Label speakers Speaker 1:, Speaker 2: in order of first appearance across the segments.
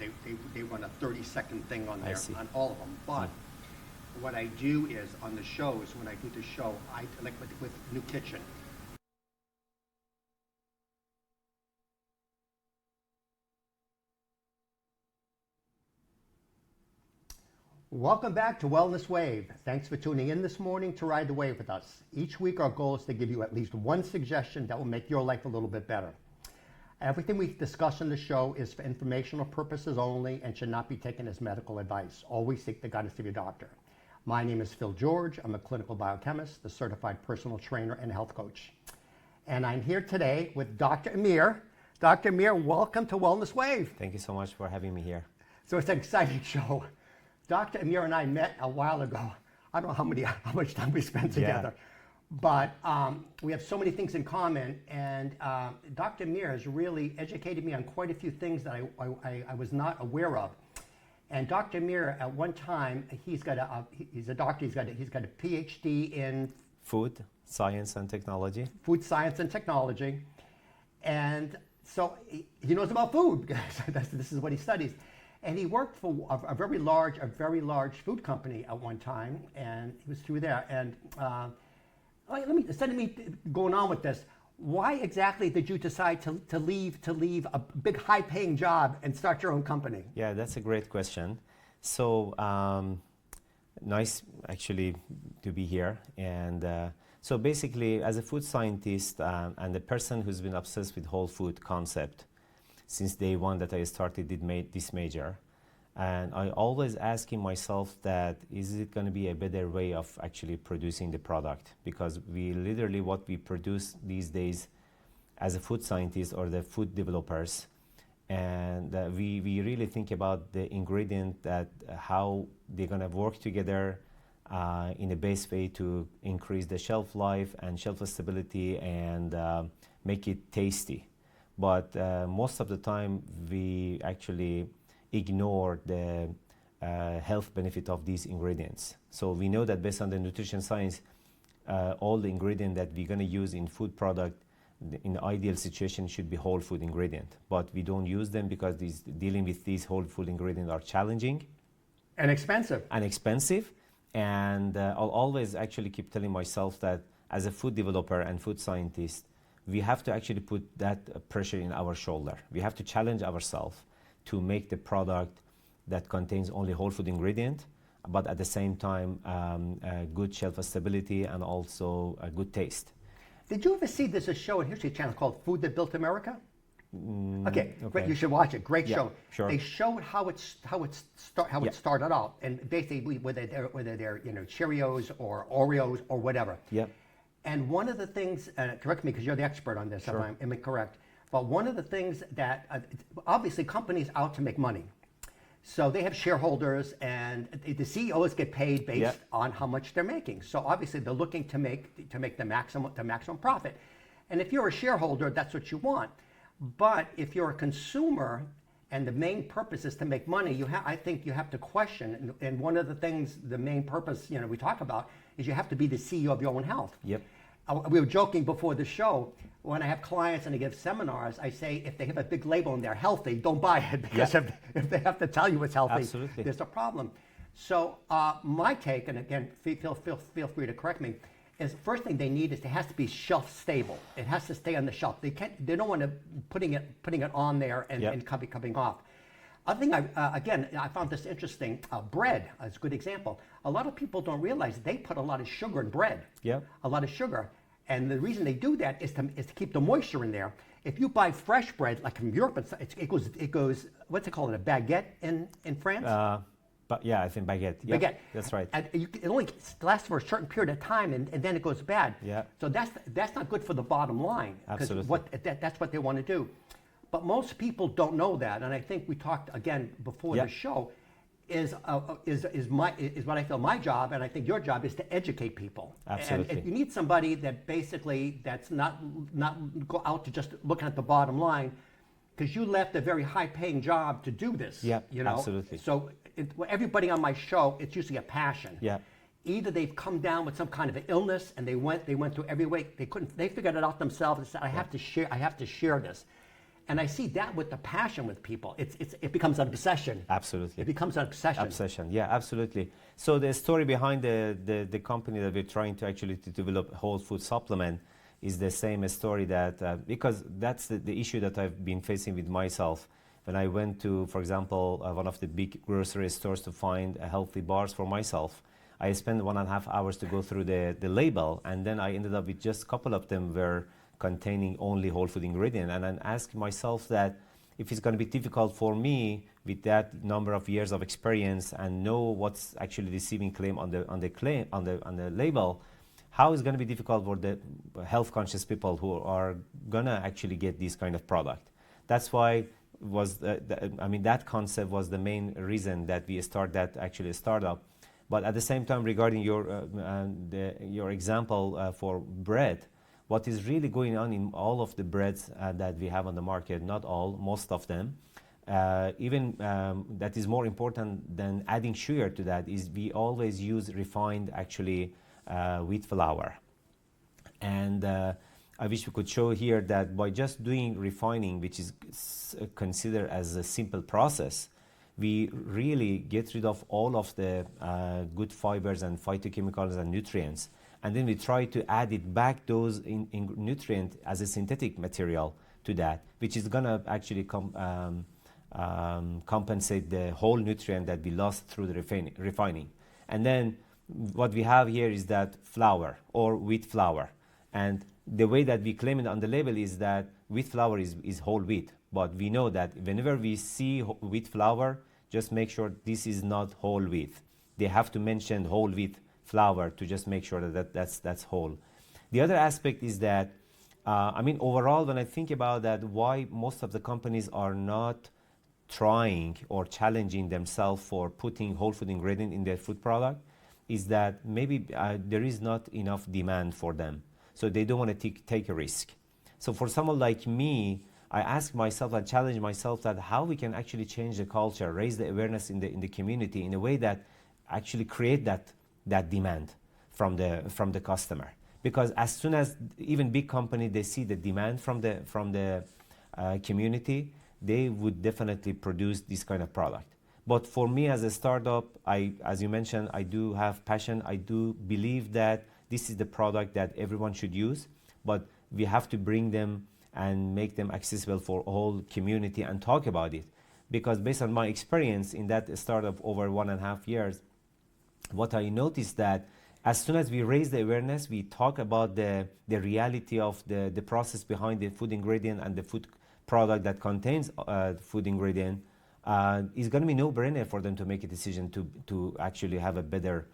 Speaker 1: they run a 30-second thing on there on all of them. But what I do is on the shows, when I do the show, I like with New Kitchen. Welcome back to Wellness Wave. Thanks for tuning in this morning to ride the wave with us. Each week our goal is to give you at least one suggestion that will make your life a little bit better. Everything we discuss on the show is for informational purposes only and should not be taken as medical advice. Always seek the guidance of your doctor. My name is Phil George. I'm a clinical biochemist, a certified personal trainer and health coach. And I'm here today with Dr. Amir. Dr. Amir, welcome to Wellness Wave.
Speaker 2: Thank you so much for having me here.
Speaker 1: So it's an exciting show. Dr. Amir and I met a while ago. I don't know how much time we spent together, but we have so many things in common. And Dr. Amir has really educated me on quite a few things that I was not aware of. And Dr. Amir, at one time, he's a doctor. He's got a Ph.D. in
Speaker 2: food science and technology.
Speaker 1: Food science and technology, and so he knows about food because this is what he studies. And he worked for a very large food company at one time, and he was through there. And instead of me going on with this, why exactly did you decide to leave a big high-paying job and start your own company?
Speaker 2: Yeah, that's a great question. So nice actually to be here. And so basically, as a food scientist and a person who's been obsessed with whole food concept since day one that I started this major. And I always asking myself that, is it going to be a better way of actually producing the product? Because we literally, what we produce these days as a food scientist or the food developers, and we really think about the ingredient, that how they're going to work together in a best way to increase the shelf life and shelf stability and make it tasty. But most of the time, we actually ignore the health benefit of these ingredients. So we know that based on the nutrition science, all the ingredients that we're going to use in food product, in the ideal situation, should be whole food ingredient. But we don't use them because dealing with these whole food ingredients are challenging.
Speaker 1: And expensive.
Speaker 2: And I'll always actually keep telling myself that as a food developer and food scientist, we have to actually put that pressure in our shoulder. We have to challenge ourselves to make the product that contains only whole food ingredient, but at the same time, good shelf stability and also a good taste.
Speaker 1: Did you ever see there's a show on History Channel called Food That Built America? Okay, great. You should watch it. Great show.
Speaker 2: Sure.
Speaker 1: They showed how it started out, and basically whether they're Cheerios or Oreos or whatever.
Speaker 2: Yeah.
Speaker 1: And one of the things, correct me because you're the expert on this,
Speaker 2: sure.
Speaker 1: if I'm incorrect, but one of the things that, obviously companies out to make money. So they have shareholders and the CEOs get paid based on how much they're making. So obviously they're looking to make the maximum profit. And if you're a shareholder, that's what you want. But if you're a consumer and the main purpose is to make money, I think you have to question. And one of the things, the main purpose, we talk about is you have to be the CEO of your own health.
Speaker 2: Yep.
Speaker 1: We were joking before the show. When I have clients and I give seminars, I say if they have a big label and they're healthy, don't buy it, because if they have to tell you it's healthy,
Speaker 2: absolutely,
Speaker 1: there's a problem. So my take, and again, feel free to correct me, is first thing they need is it has to be shelf stable. It has to stay on the shelf. They don't want to putting it on there and coming off. Other thing, I found this interesting. Bread is a good example. A lot of people don't realize they put a lot of sugar in bread.
Speaker 2: Yeah.
Speaker 1: A lot of sugar. And the reason they do that is to keep the moisture in there. If you buy fresh bread, like from Europe, it goes, what's it called, a baguette in France?
Speaker 2: But yeah, I think baguette.
Speaker 1: Baguette.
Speaker 2: Yep, that's right.
Speaker 1: And it only lasts for a certain period of time, and then it goes bad.
Speaker 2: Yeah.
Speaker 1: So that's not good for the bottom line.
Speaker 2: Absolutely.
Speaker 1: That's what they want to do. But most people don't know that, and I think we talked again before the show. Is what I feel my job, and I think your job is to educate people.
Speaker 2: Absolutely.
Speaker 1: And you need somebody that basically that's not go out to just looking at the bottom line, because you left a very high-paying job to do this.
Speaker 2: Yeah, absolutely.
Speaker 1: So everybody on my show, it's usually a passion.
Speaker 2: Yeah.
Speaker 1: Either they've come down with some kind of an illness and they went through every way they figured it out themselves and said, I have to share this. And I see that with the passion with people. It becomes an obsession.
Speaker 2: Absolutely.
Speaker 1: It becomes an obsession.
Speaker 2: Obsession, yeah, absolutely. So the story behind the company that we're trying to actually to develop whole food supplement is the same story that, because that's the issue that I've been facing with myself. When I went to, for example, one of the big grocery stores to find healthy bars for myself, I spent 1.5 hours to go through the label, and then I ended up with just a couple of them were containing only whole food ingredient. And I asked myself that if it's going to be difficult for me with that number of years of experience and know what's actually deceiving claim on the label, how is it going to be difficult for the health conscious people who are going to actually get this kind of product? That's why that concept was the main reason that we start that actually startup. But at the same time, regarding your example for bread, what is really going on in all of the breads that we have on the market, not all, most of them, even that is more important than adding sugar to that, is we always use refined actually wheat flour. And I wish we could show here that by just doing refining, which is considered as a simple process, we really get rid of all of the good fibers and phytochemicals and nutrients. And then we try to add it back, those in nutrient as a synthetic material to that, which is going to actually compensate the whole nutrient that we lost through the refining. And then what we have here is that flour or wheat flour. And the way that we claim it on the label is that wheat flour is whole wheat. But we know that whenever we see wheat flour, just make sure this is not whole wheat. They have to mention whole wheat flour to just make sure that's whole. The other aspect is that, overall, when I think about that, why most of the companies are not trying or challenging themselves for putting whole food ingredient in their food product is that maybe there is not enough demand for them. So they don't want to take a risk. So for someone like me, I ask myself and challenge myself that how we can actually change the culture, raise the awareness in the community in a way that actually create that demand from the customer. Because as soon as even big company, they see the demand from the community, they would definitely produce this kind of product. But for me as a startup, as you mentioned, I do have passion. I do believe that this is the product that everyone should use, but we have to bring them and make them accessible for all community and talk about it. Because based on my experience in that startup over 1.5 years, what I noticed that as soon as we raise the awareness, we talk about the reality of the process behind the food ingredient and the food product that contains food ingredient, it's going to be no-brainer for them to make a decision to actually have a better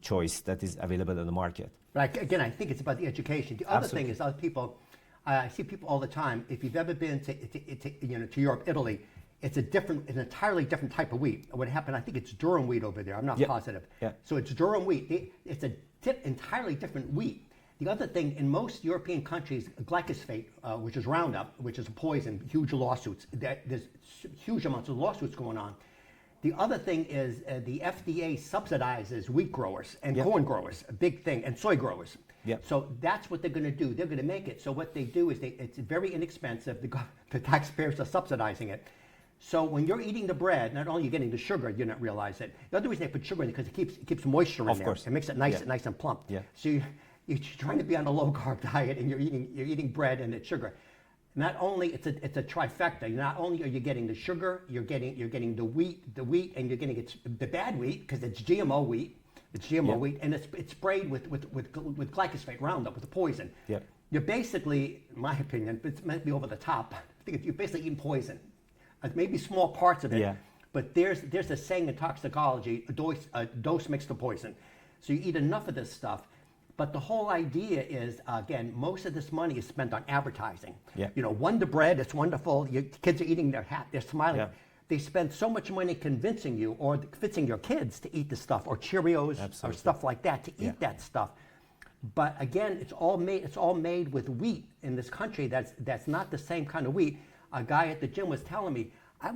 Speaker 2: choice that is available in the market.
Speaker 1: Right. Again, I think it's about the education. The other thing is other people, I see people all the time, if you've ever been to Europe, Italy, it's an entirely different type of wheat. What happened, I think it's durum wheat over there. I'm not positive.
Speaker 2: Yeah.
Speaker 1: So it's durum wheat. It's an entirely different wheat. The other thing, in most European countries, glyphosate, which is Roundup, which is a poison, huge lawsuits. There's huge amounts of lawsuits going on. The other thing is the FDA subsidizes wheat growers and corn growers, a big thing, and soy growers.
Speaker 2: Yep.
Speaker 1: So that's what they're going to do. They're going to make it. So what they do is it's very inexpensive. The taxpayers are subsidizing it. So when you're eating the bread, not only are you getting the sugar, you don't realize it. The other reason they put sugar in it because it keeps moisture in there.
Speaker 2: Of course.
Speaker 1: It makes it nice and plump.
Speaker 2: Yeah.
Speaker 1: So you're trying to be on a low carb diet and you're eating bread and it's sugar. Not only it's a trifecta. Not only are you getting the sugar, you're getting the wheat, and you're getting the bad wheat because it's GMO wheat. It's GMO wheat, and it's sprayed with glyphosate, Roundup, with the poison.
Speaker 2: Yep.
Speaker 1: You're basically, in my opinion, it's meant to be over the top. I think you're basically eating poison. Maybe small parts of it.
Speaker 2: Yeah.
Speaker 1: But there's a saying in toxicology: a dose makes the poison. So you eat enough of this stuff. But the whole idea is, again, most of this money is spent on advertising.
Speaker 2: Yeah.
Speaker 1: Wonder Bread, it's wonderful. Your kids are eating their hat, they're smiling.
Speaker 2: Yeah.
Speaker 1: They spend so much money convincing you or convincing your kids to eat the stuff, or Cheerios, or stuff like that, to eat that stuff. But again, it's all made with wheat in this country. That's not the same kind of wheat. A guy at the gym was telling me, I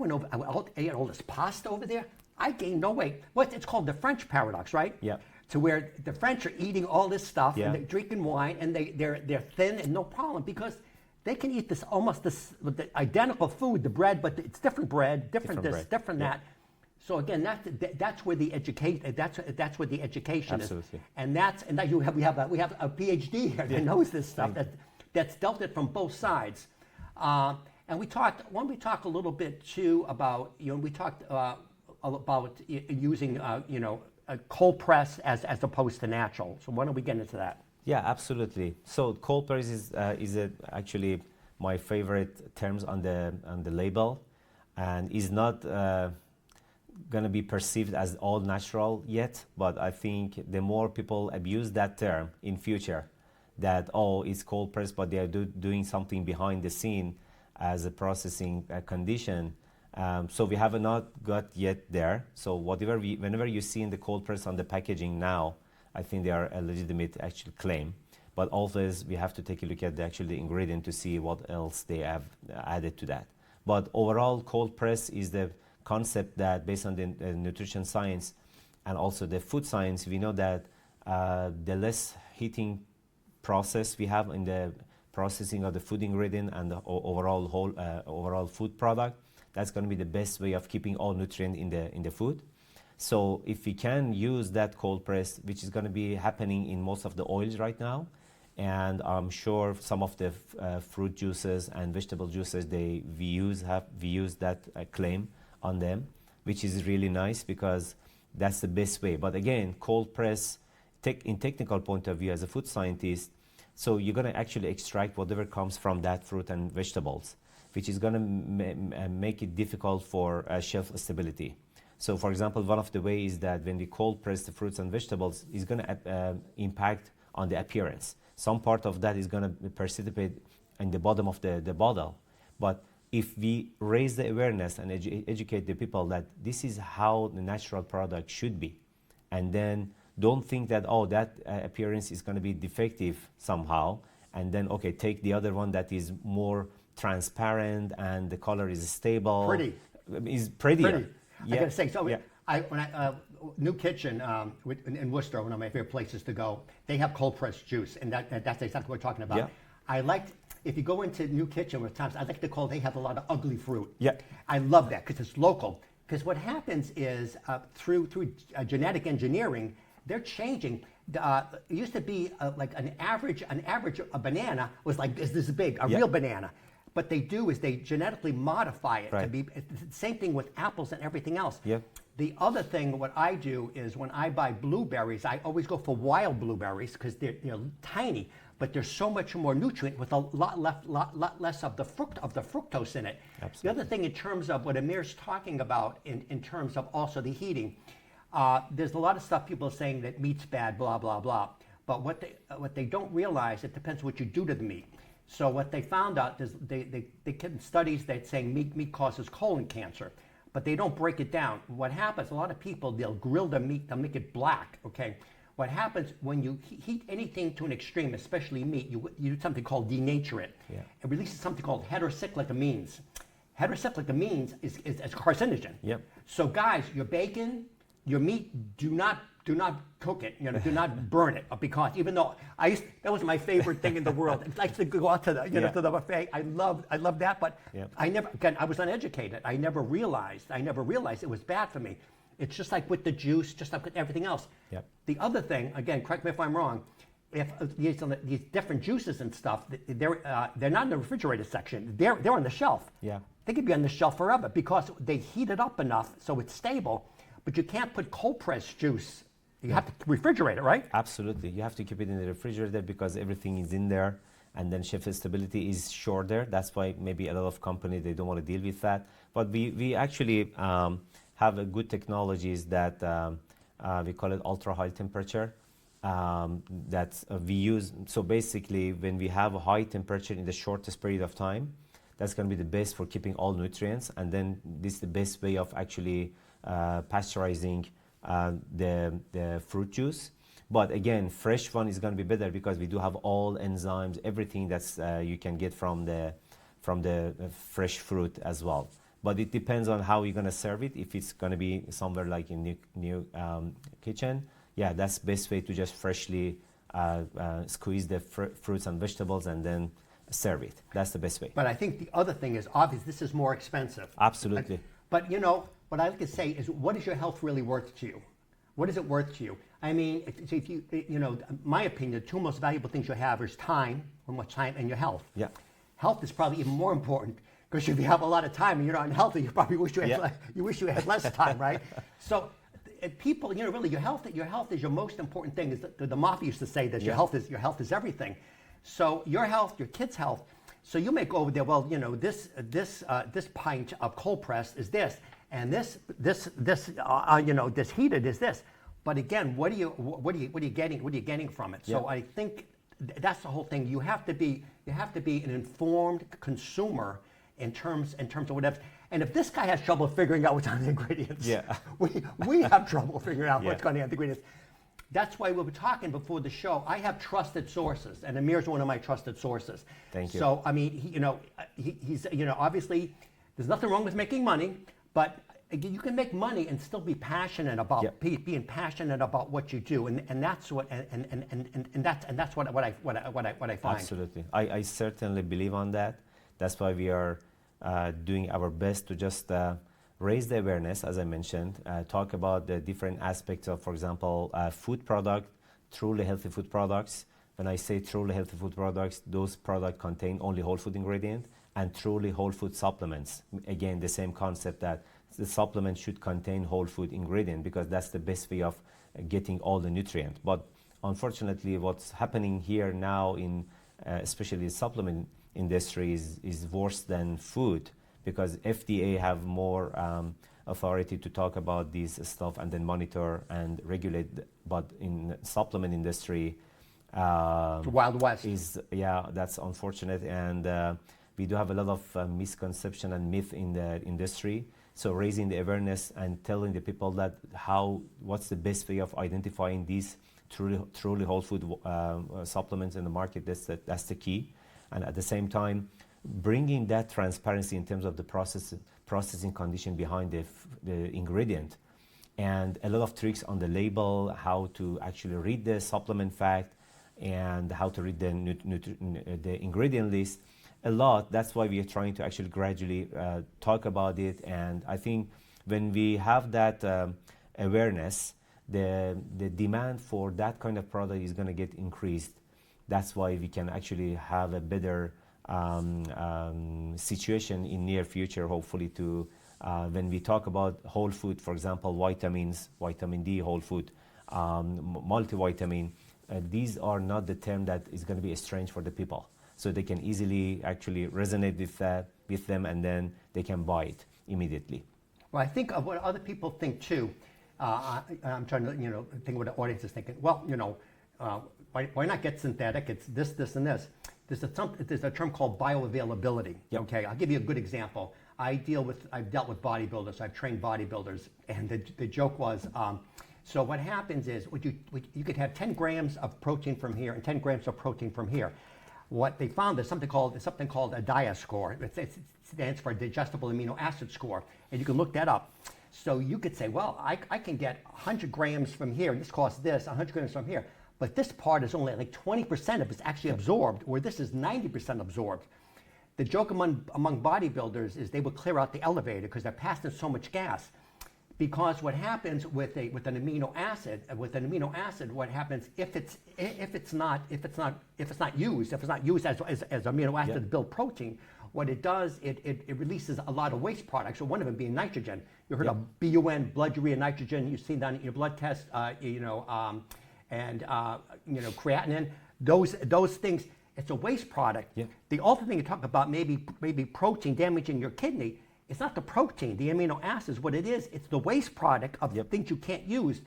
Speaker 1: ate all this pasta over there. I gained no weight. It's called the French paradox, right?
Speaker 2: Yeah.
Speaker 1: To where the French are eating all this stuff and
Speaker 2: Yeah.
Speaker 1: they're drinking wine and they're thin and no problem because they can eat this almost this with the identical food, the bread, but it's different bread, different this,
Speaker 2: bread.
Speaker 1: different
Speaker 2: Yeah.
Speaker 1: that. So again, that's where the education that's where the education
Speaker 2: Absolutely.
Speaker 1: is, and that we have a Ph.D. here that knows this stuff that's dealt it from both sides. And we talked a little bit too about we talked about using cold press as opposed to natural. So why don't we get into that?
Speaker 2: Yeah, absolutely. So cold press is actually my favorite terms on the label, and is not going to be perceived as all natural yet. But I think the more people abuse that term in future, that it's cold press, but they are doing something behind the scene as a processing condition. So we have not got yet there. So whenever you see in the cold press on the packaging now, I think they are a legitimate actual claim. But always we have to take a look at the ingredient to see what else they have added to that. But overall, cold press is the concept that, based on the nutrition science and also the food science, we know that the less heating process we have in the processing of the food ingredient and the overall food product, that's going to be the best way of keeping all nutrient in the food. So if we can use that cold press, which is going to be happening in most of the oils right now, and I'm sure some of the fruit juices and vegetable juices we use that claim on them, which is really nice because that's the best way. But again, cold press, in technical point of view as a food scientist, so you're going to actually extract whatever comes from that fruit and vegetables, which is going to make it difficult for shelf stability. So for example, one of the ways is that when we cold press the fruits and vegetables, is going to impact on the appearance. Some part of that is going to precipitate in the bottom of the bottle. But if we raise the awareness and educate the people that this is how the natural product should be, and then don't think that, that appearance is going to be defective somehow, and then, take the other one that is more transparent and the color is stable. Is prettier.
Speaker 1: Pretty.
Speaker 2: Yeah.
Speaker 1: I gotta say, so
Speaker 2: Yeah.
Speaker 1: New Kitchen in Worcester, one of my favorite places to go, they have cold pressed juice, and that's exactly what we're talking about.
Speaker 2: Yeah.
Speaker 1: If you go into New Kitchen with times, I like to call, they have a lot of ugly fruit.
Speaker 2: Yeah.
Speaker 1: I love that because it's local. Because what happens is through genetic engineering, they're changing. It used to be like an average banana was like this big, real banana. What they do is they genetically modify it to be it's the same thing with apples and everything else.
Speaker 2: Yeah.
Speaker 1: The other thing, what I do is when I buy blueberries, I always go for wild blueberries because they're tiny, but there's so much more nutrient with a lot less of the fructose in it.
Speaker 2: Absolutely.
Speaker 1: The other thing in terms of what Amir's talking about in terms of also the heating, there's a lot of stuff people are saying that meat's bad, blah, blah, blah. But what they don't realize, it depends what you do to the meat. So what they found out is they did studies that saying meat causes colon cancer, but they don't break it down. What happens, a lot of people, they'll grill the meat, they'll make it black, okay? What happens when you heat anything to an extreme, especially meat, you do something called denature it.
Speaker 2: Yeah.
Speaker 1: It releases something called heterocyclic amines. Heterocyclic amines is carcinogen.
Speaker 2: Yep.
Speaker 1: So guys, your bacon, your meat, do not cook it. Do not burn it, because even though that was my favorite thing in the world. It's like to go out to the to the buffet. I love that, but I was uneducated. I never realized it was bad for me. It's just like with the juice, just like with everything else.
Speaker 2: Yep.
Speaker 1: The other thing, again, correct me if I'm wrong, if these different juices and stuff, they're not in the refrigerator section. They're on the shelf.
Speaker 2: Yeah.
Speaker 1: They could be on the shelf forever because they heat it up enough so it's stable. But you can't put cold pressed juice. You have to refrigerate it, right?
Speaker 2: Absolutely. You have to keep it in the refrigerator because everything is in there, and then shelf stability is shorter. That's why maybe a lot of companies, they don't want to deal with that. But we actually have a good technologies that we call it ultra high temperature that we use. So basically, when we have a high temperature in the shortest period of time, that's going to be the best for keeping all nutrients. And then this is the best way of actually pasteurizing the fruit juice. But again, fresh one is going to be better because we do have all enzymes, everything that's you can get from the fresh fruit as well. But it depends on how you're going to serve it. If it's going to be somewhere like in new kitchen, that's best way to just freshly squeeze the fruits and vegetables and then serve it. That's the best way.
Speaker 1: But I think the other thing is obvious. This is more expensive.
Speaker 2: Absolutely.
Speaker 1: But you know, what I like to say is, what is your health really worth to you? What is it worth to you? I mean, if you, you know, my opinion, the two most valuable things you have is time, how much time, and your health.
Speaker 2: Yeah.
Speaker 1: Health is probably even more important, because if you have a lot of time and you're not healthy, you probably wish you had, you wish you had less time, right? So people, you know, really, your health is your most important thing. Is the mafia used to say that your health is everything. So your health, your kids' health. So you may go over there. Well, you know, this pint of cold pressed is this, and this you know, this heated is this. But again, what are you getting from it?
Speaker 2: Yeah.
Speaker 1: So I think that's the whole thing. You have to be an informed consumer in terms of whatever. And if this guy has trouble figuring out what's on the ingredients, we have trouble figuring out what's on the ingredients. That's why we were talking before the show. I have trusted sources, and Amir's one of my trusted sources.
Speaker 2: Thank you.
Speaker 1: So I mean, he's you know, obviously there's nothing wrong with making money, but you can make money and still be passionate about being passionate about what you do, and that's what that's what I find.
Speaker 2: Absolutely, I certainly believe on that. That's why we are doing our best to just raise the awareness, as I mentioned, talk about the different aspects of, for example, food product, truly healthy food products. When I say truly healthy food products, those products contain only whole food ingredient, and truly whole food supplements. Again, the same concept that the supplement should contain whole food ingredient, because that's the best way of getting all the nutrient. But unfortunately, what's happening here now in especially the supplement industry is worse than food, because FDA have more authority to talk about this stuff and then monitor and regulate. But in supplement industry,
Speaker 1: the Wild West.
Speaker 2: That's unfortunate, and we do have a lot of misconception and myth in the industry. So raising the awareness and telling the people that what's the best way of identifying these truly whole food supplements in the market, that's the key. And at the same time, bringing that transparency in terms of the processing condition behind the ingredient, and a lot of tricks on the label, how to actually read the supplement fact, and how to read the ingredient list. A lot. That's why we are trying to actually gradually talk about it. And I think when we have that awareness, the demand for that kind of product is going to get increased. That's why we can actually have a better situation in near future, hopefully, to when we talk about whole food, for example, vitamins, vitamin D, whole food, multivitamin. These are not the term that is going to be strange for the people. So they can easily actually resonate with them, and then they can buy it immediately.
Speaker 1: Well, I think of what other people think too. I'm trying to think what the audience is thinking. Well, why not get synthetic? It's this, and this. There's a term called bioavailability.
Speaker 2: Yep.
Speaker 1: Okay, I'll give you a good example. I've dealt with bodybuilders. I've trained bodybuilders, and the joke was. So what happens is, you could have 10 grams of protein from here and 10 grams of protein from here. What they found is something called a DIA score. It stands for digestible amino acid score, and you can look that up. So you could say, well, I can get 100 grams from here, and this costs this, 100 grams from here, but this part is only like 20% of it's actually absorbed, or this is 90% absorbed. The joke among bodybuilders is they will clear out the elevator because they're passing so much gas. Because what happens with an amino acid, what happens if it's not used as amino acid to build protein, what it does, it releases a lot of waste products. So one of them being nitrogen. You heard of BUN, blood urea nitrogen. You've seen that in your blood test, creatinine. Those things. It's a waste product.
Speaker 2: Yeah.
Speaker 1: The other thing you talk about, maybe protein damaging your kidney. It's not the protein, the amino acids. What it is, it's the waste product of things you can't use.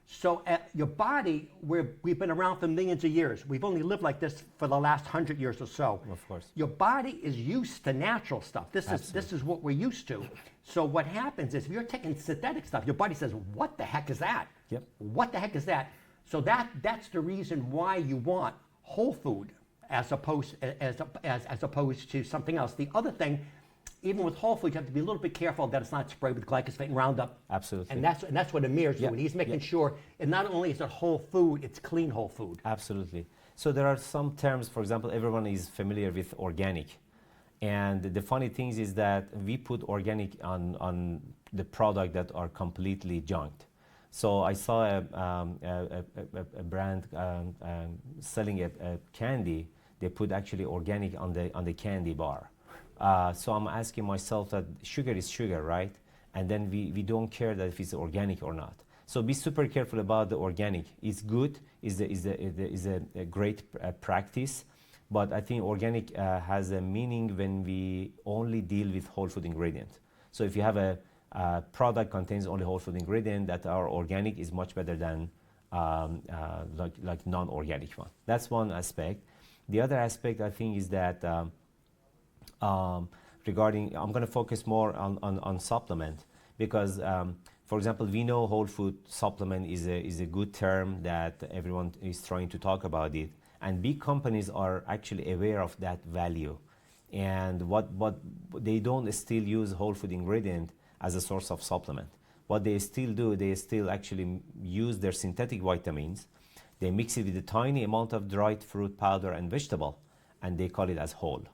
Speaker 1: So your body, we've been around for millions of years. We've only lived like this for the last 100 years or so.
Speaker 2: Of course.
Speaker 1: Your body is used to natural stuff. This is what we're used to. So what happens is, if you're taking synthetic stuff, your body says, what the heck is that?
Speaker 2: Yep.
Speaker 1: What the heck is that? So that's the reason why you want whole food as opposed to something else. The other thing, even with whole food, you have to be a little bit careful that it's not sprayed with glyphosate and Roundup.
Speaker 2: Absolutely.
Speaker 1: And that's what Amir's doing. He's making sure, and not only is it whole food, it's clean whole food.
Speaker 2: Absolutely. So there are some terms, for example, everyone is familiar with organic. And the funny thing is that we put organic on the product that are completely junked. So I saw a brand selling a candy. They put actually organic on the candy bar. So I'm asking myself that sugar is sugar, right? And then we don't care that if it's organic or not. So be super careful about the organic. It's good, is a great practice, but I think organic has a meaning when we only deal with whole food ingredient. So if you have a product contains only whole food ingredient that are organic, is much better than like non-organic one. That's one aspect. The other aspect I think is that regarding, I'm going to focus more on supplement because, for example, we know whole food supplement is a good term that everyone is trying to talk about it, and big companies are actually aware of that value, and what they don't still use whole food ingredient as a source of supplement. What they still do, they still actually use their synthetic vitamins. They mix it with a tiny amount of dried fruit powder and vegetable, and they call it as whole.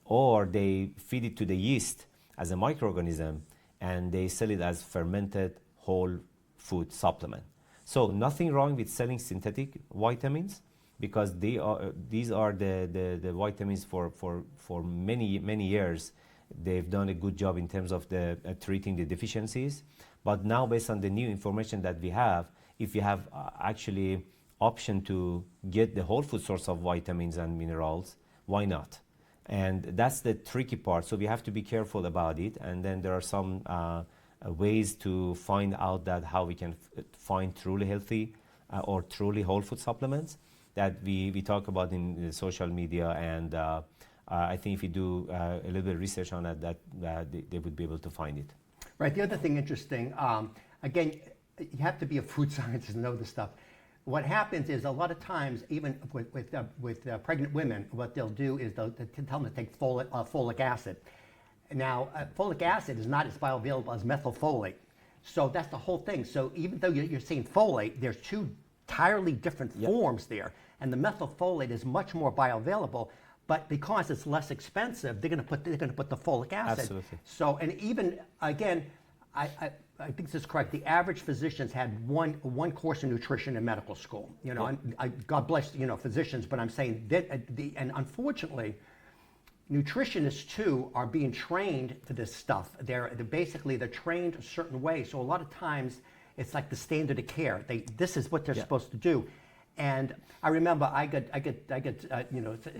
Speaker 2: Or they feed it to the yeast as a microorganism, and they sell it as fermented whole food supplement. So nothing wrong with selling synthetic vitamins because these are the vitamins for many years. They've done a good job in terms of the treating the deficiencies. But now, based on the new information that we have, if you have actually option to get the whole food source of vitamins and minerals, why not? And that's the tricky part. So we have to be careful about it. And then there are some ways to find out that how we can find truly healthy or truly whole food supplements that we talk about in social media. And I think if you do a little bit of research on it, that they would be able to find it.
Speaker 1: Right. The other thing interesting, again, you have to be a food scientist to know this stuff. What happens is a lot of times, even with pregnant women, what they'll do is they'll tell them to take folic acid. Now, folic acid is not as bioavailable as methylfolate. So that's the whole thing. So even though you're saying folate, there's two entirely different forms there. And the methylfolate is much more bioavailable. But because it's less expensive, they're going to put the folic acid.
Speaker 2: Absolutely.
Speaker 1: So, and even again, I think this is correct. The average physicians had one course in nutrition in medical school. You know, and God bless physicians, but I'm saying that and unfortunately, nutritionists too are being trained for this stuff. They're trained a certain way. So a lot of times it's like the standard of care. This is what they're supposed to do. And I remember I got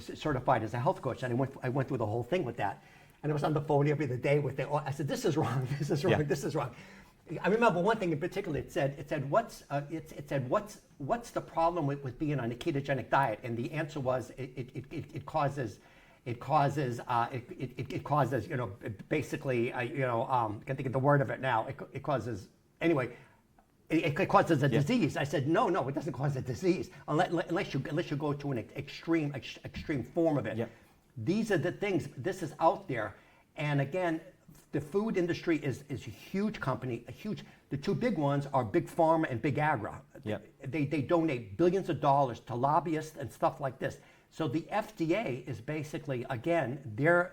Speaker 1: certified as a health coach, and I went through the whole thing with that. And I was on the phone every other day with them. I said, "This is wrong. This is wrong. This is wrong." I remember one thing in particular. It said what's the problem with being on a ketogenic diet? And the answer was it causes basically I can't think of the word of it now. It causes anyway. It causes a disease. I said, no, it doesn't cause a disease unless you go to an extreme form of it. Yep. These are the things. This is out there, and again, the food industry is a huge company. The two big ones are Big Pharma and Big Agra. Yep. They donate billions of dollars to lobbyists and stuff like this. So the FDA is basically, again, they're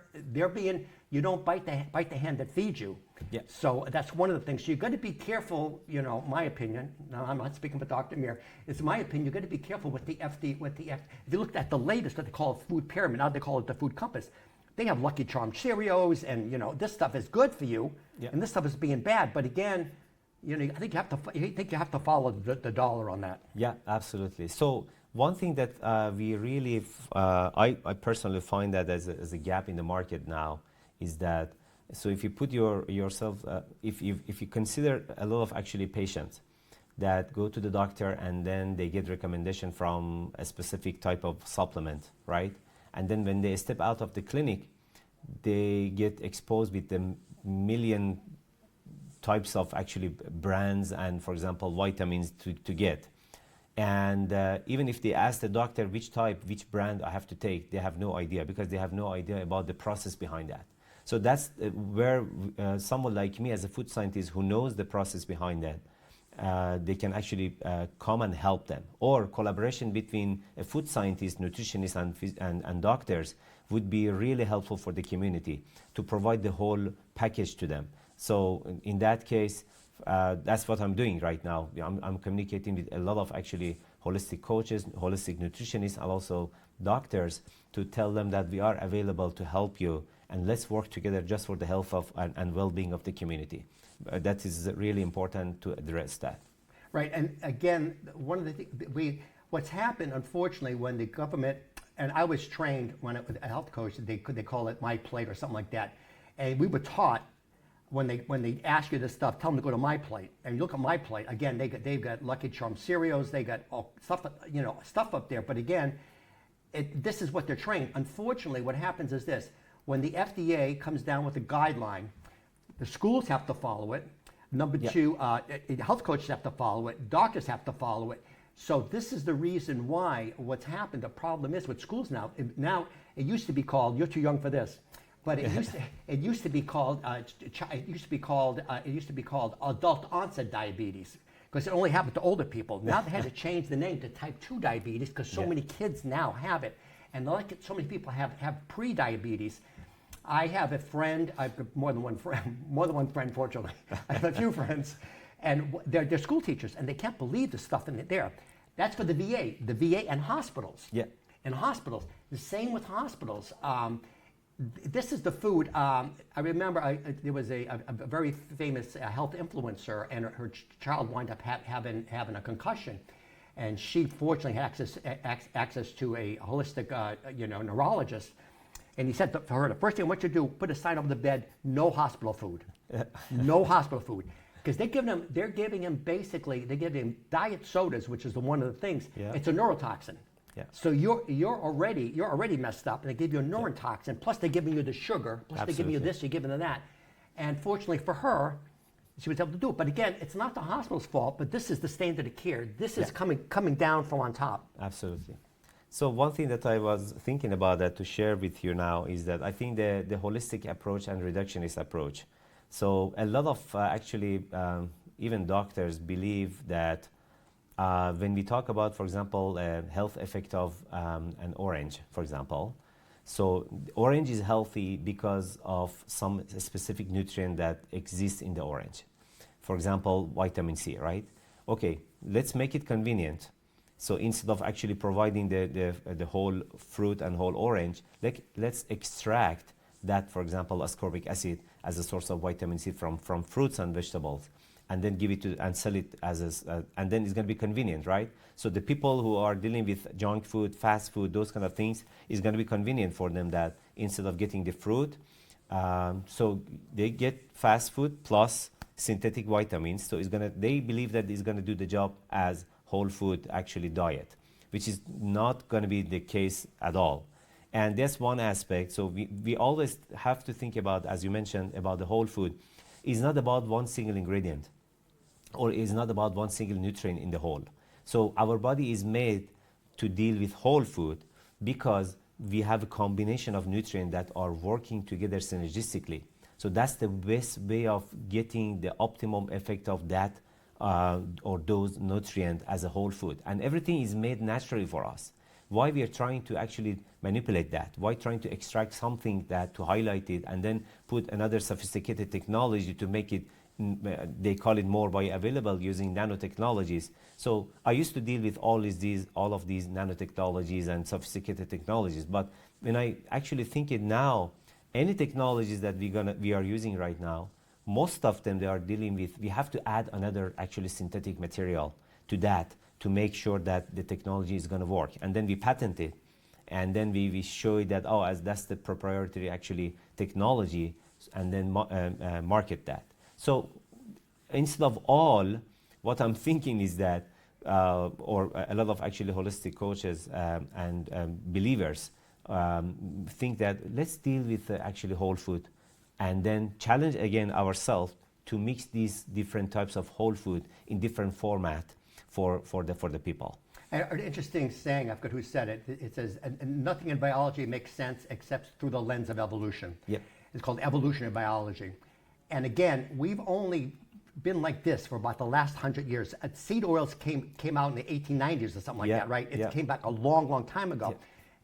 Speaker 1: being, you don't bite the hand that feeds you. Yeah. So that's one of the things. So you've got to be careful, my opinion, now I'm not speaking for Dr. Amir, it's my opinion, you've got to be careful with the FDA. If you look at the latest, what they call a food pyramid, now they call it the food compass, they have Lucky Charms Cheerios, and this stuff is good for you, and this stuff is being bad. But again, I think you have to follow the dollar on that.
Speaker 2: Yeah, absolutely. So one thing that we really, I personally find that as a gap in the market now is that, so if you put yourself, if you consider a lot of actually patients that go to the doctor and then they get recommendation from a specific type of supplement, right? And then when they step out of the clinic, they get exposed with the million types of actually brands and, for example, vitamins to get. And even if they ask the doctor which brand I have to take, they have no idea because they have no idea about the process behind that. So that's where someone like me as a food scientist who knows the process behind that they can actually come and help them. Or collaboration between a food scientist, nutritionist, and doctors would be really helpful for the community to provide the whole package to them. So in that case, that's what I'm doing right now. I'm communicating with a lot of actually holistic coaches, holistic nutritionists, and also doctors to tell them that we are available to help you, and let's work together just for the health of and well-being of the community. That is really important to address that.
Speaker 1: Right, and again, one of the things, what's happened, unfortunately, when the government, and I was trained when I was a health coach, they call it my plate or something like that, and we were taught when they ask you this stuff, tell them to go to my plate, and you look at my plate. Again, they've got Lucky Charms cereals, they got all stuff, stuff up there. But again, this is what they're trained. Unfortunately, what happens is this: when the FDA comes down with a guideline, the schools have to follow it. Number two, health coaches have to follow it. Doctors have to follow it. So this is the reason why what's happened. The problem is with schools now. Now it used to be called. You're too young for this, but it used to be called adult onset diabetes, because it only happened to older people. Now they had to change the name to type 2 diabetes, because so many kids now have it, and like so many people have pre-diabetes. I have a friend. I've got more than one friend. Fortunately, I have a few friends, and they're school teachers, and they can't believe the stuff in there. That's for the VA and hospitals.
Speaker 2: Yeah.
Speaker 1: And hospitals, the same with hospitals. This is the food. I remember there was a very famous health influencer, and her child wound up having a concussion, and she fortunately had access to a holistic, neurologist. And he said for her, the first thing I want you to do, put a sign over the bed: no hospital food, no hospital food, because they're giving him diet sodas, which is one of the things.
Speaker 2: Yeah.
Speaker 1: It's a neurotoxin.
Speaker 2: Yeah.
Speaker 1: So you're already messed up, and they give you a neurotoxin. Plus they're giving you the sugar. Plus they're giving you this. You're giving them that. And fortunately for her, she was able to do it. But again, it's not the hospital's fault. But this is the standard of care. This is coming down from on top.
Speaker 2: Absolutely. So one thing that I was thinking about that to share with you now is that I think the holistic approach and reductionist approach. So a lot of even doctors believe that when we talk about, for example, health effect of an orange, for example, so orange is healthy because of some specific nutrient that exists in the orange. For example, vitamin C, right? Okay, let's make it convenient. So instead of actually providing the whole fruit and whole orange, let's extract that, for example, ascorbic acid as a source of vitamin C from fruits and vegetables, and then give it to and sell it and then it's going to be convenient, right? So the people who are dealing with junk food, fast food, those kind of things, it's going to be convenient for them that instead of getting the fruit, so they get fast food plus synthetic vitamins. So they believe that it's going to do the job as whole food actually diet, which is not going to be the case at all. And that's one aspect. So we always have to think about, as you mentioned, about the whole food. It's not about one single ingredient, or it's not about one single nutrient in the whole. So our body is made to deal with whole food because we have a combination of nutrients that are working together synergistically. So that's the best way of getting the optimum effect of that or those nutrients as a whole food. And everything is made naturally for us. Why we are trying to actually manipulate that? Why trying to extract something to highlight it and then put another sophisticated technology to make it, they call it more bioavailable using nanotechnologies. So I used to deal with all of these nanotechnologies and sophisticated technologies. But when I actually think it now, any technologies that we are using right now, most of them they are dealing with, we have to add another actually synthetic material to that to make sure that the technology is going to work. And then we patent it. And then we show it that, as that's the proprietary actually technology, and then market that. So instead of all, what I'm thinking is that, or a lot of actually holistic coaches and believers think that let's deal with actually whole food, and then challenge again ourselves to mix these different types of whole food in different format for the people.
Speaker 1: An interesting saying, I forgot who said it. It says, nothing in biology makes sense except through the lens of evolution.
Speaker 2: Yep.
Speaker 1: It's called evolutionary biology. And again, we've only been like this for about the last 100 years. Seed oils came out in the 1890s or something like that, right? It came back a long time ago.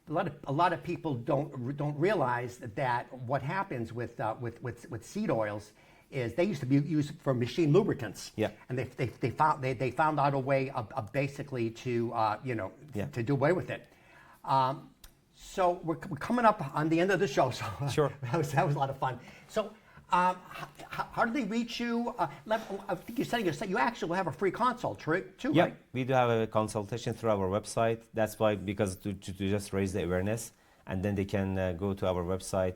Speaker 1: A lot of people don't realize that what happens with seed oils is they used to be used for machine lubricants. And they found out a way of basically to to do away with it. So we're coming up on the end of the show. So
Speaker 2: Sure.
Speaker 1: that was a lot of fun. So how do they reach you? I think you said you actually will have a free consult too,
Speaker 2: Yeah,
Speaker 1: right?
Speaker 2: we do have a consultation through our website. That's why, because to just raise the awareness, and then they can go to our website,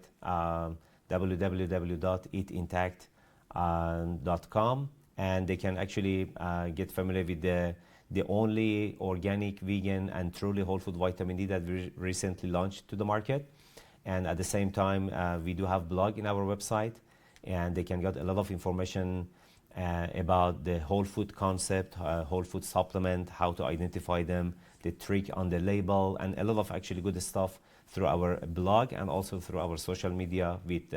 Speaker 2: www.eatintact.com, and they can actually get familiar with the only organic, vegan, and truly whole food vitamin D that we recently launched to the market. And at the same time, we do have blog in our website, and they can get a lot of information about the whole food concept, whole food supplement, how to identify them, the trick on the label, and a lot of actually good stuff through our blog and also through our social media with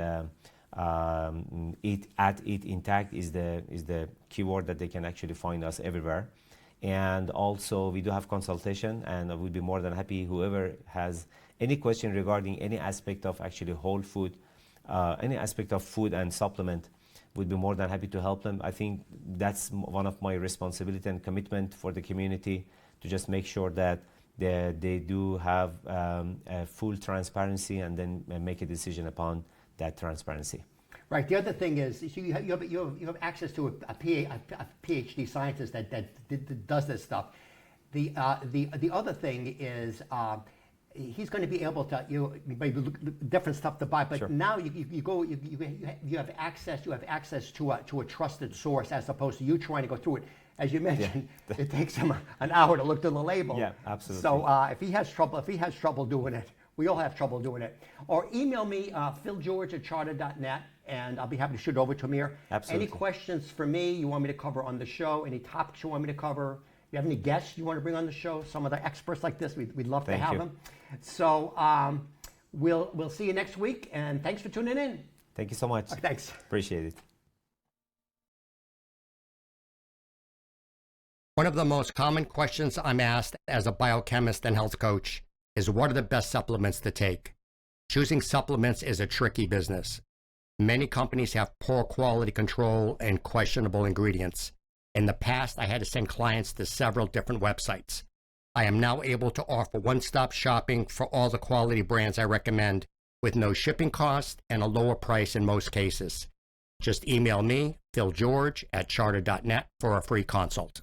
Speaker 2: Eat Intact is the keyword that they can actually find us everywhere. And also we do have consultation, and I would be more than happy, whoever has any question regarding any aspect of actually whole food, any aspect of food and supplement, would be more than happy to help them. I think that's one of my responsibility and commitment for the community, to just make sure that they do have a full transparency, and then make a decision upon that transparency.
Speaker 1: Right. The other thing is, you have access to a Ph.D. scientist that does this stuff. The other thing is, he's going to be able to maybe look different stuff to buy, but
Speaker 2: Sure.
Speaker 1: now you have access to a trusted source, as opposed to you trying to go through it. As you mentioned, it takes him an hour to look through the label.
Speaker 2: Yeah, absolutely.
Speaker 1: So if he has trouble doing it, we all have trouble doing it. Or email me, philgeorge@charter.net, and I'll be happy to shoot it over to Amir.
Speaker 2: Absolutely.
Speaker 1: Any questions for me you want me to cover on the show? Any topics you want me to cover? You have any guests you want to bring on the show? Some other experts like this, we'd love to have them. So we'll see you next week, and thanks for tuning in.
Speaker 2: Thank you so much.
Speaker 1: Thanks.
Speaker 2: Appreciate it.
Speaker 1: One of the most common questions I'm asked as a biochemist and health coach is, what are the best supplements to take? Choosing supplements is a tricky business. Many companies have poor quality control and questionable ingredients. In the past, I had to send clients to several different websites. I am now able to offer one-stop shopping for all the quality brands I recommend, with no shipping cost and a lower price in most cases. Just email me, philgeorge@charter.net, for a free consult.